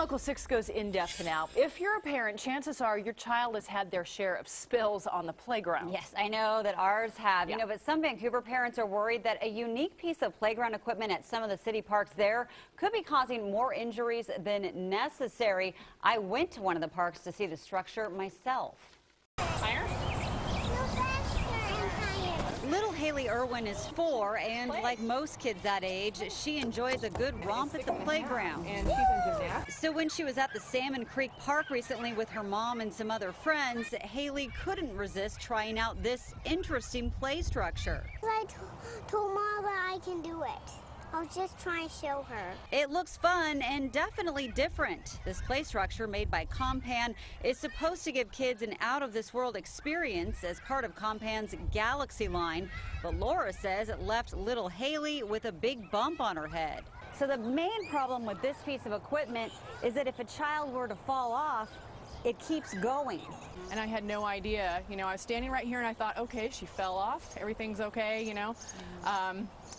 Local 6 goes in-depth now. If you're a parent, chances are your child has had their share of spills on the playground. Yes, I know that ours have. You know, but some Vancouver parents are worried that a unique piece of playground equipment at some of the city parks there could be causing more injuries than necessary. I went to one of the parks to see the structure myself. Higher? Little Haley Irwin is 4, and like most kids that age, she enjoys a good romp at the playground. And she's in gymnastics. So when she was at the Salmon Creek Park recently with her mom and some other friends, Haley couldn't resist trying out this interesting play structure. I told Mom that I can do it. I was just trying to show her. It looks fun and definitely different. This play structure made by Compan is supposed to give kids an out-of-this-world experience as part of Compan's Galaxy line, but Laura says it left little Haley with a big bump on her head. So the main problem with this piece of equipment is that if a child were to fall off, it keeps going. And I had no idea. You know, I was standing right here and I thought, okay, she fell off. Everything's okay, you know.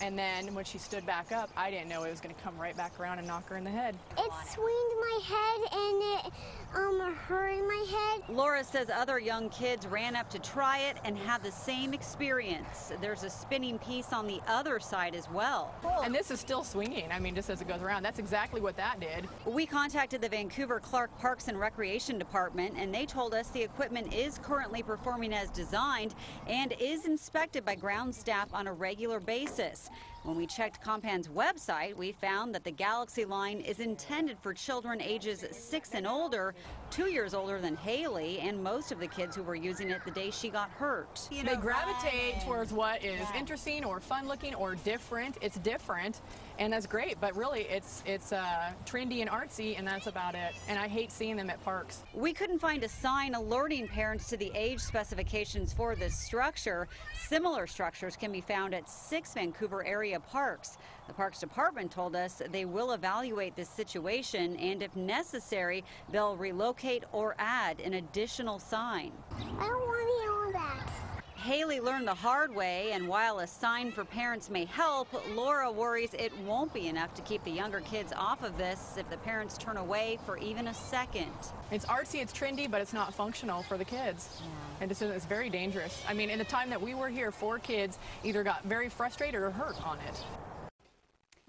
And then when she stood back up, I didn't know it was going to come right back around and knock her in the head. It swinged my head and it hurt my head. Laura says other young kids ran up to try it and had the same experience. There's a spinning piece on the other side as well. And this is still swinging, I mean, just as it goes around. That's exactly what that did. We contacted the Vancouver Clark Parks and Recreation Department, and they told us the equipment is currently performing as designed and is inspected by ground staff on a regular basis. When we checked Compan's website, we found that the Galaxy line is intended for children ages 6 and older, 2 years older than Haley, and most of the kids who were using it the day she got hurt. They gravitate towards what is interesting or fun looking or different. It's different, and that's great, but really it's trendy and artsy, and that's about it. And I hate seeing them at parks. We couldn't find a sign alerting parents to the age specifications for this structure. Similar structures can be found at 6 Vancouver area parks. The Parks Department told us they will evaluate this situation, and if necessary, they'll relocate or add an additional sign. I don't want to know that. Haley learned the hard way, and while a sign for parents may help, Laura worries it won't be enough to keep the younger kids off of this if the parents turn away for even a second. It's artsy, it's trendy, but it's not functional for the kids. And it's very dangerous. I mean, in the time that we were here, 4 kids either got very frustrated or hurt on it.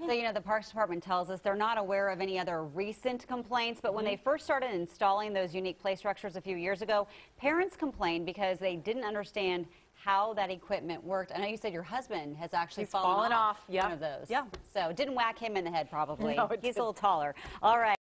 So, you know, the Parks Department tells us they're not aware of any other recent complaints, but when they first started installing those unique play structures a few years ago, parents complained because they didn't understand how that equipment worked. I know you said your husband has actually fallen off one of those. Yeah. So didn't whack him in the head probably. No, it He's didn't. a little taller. All right.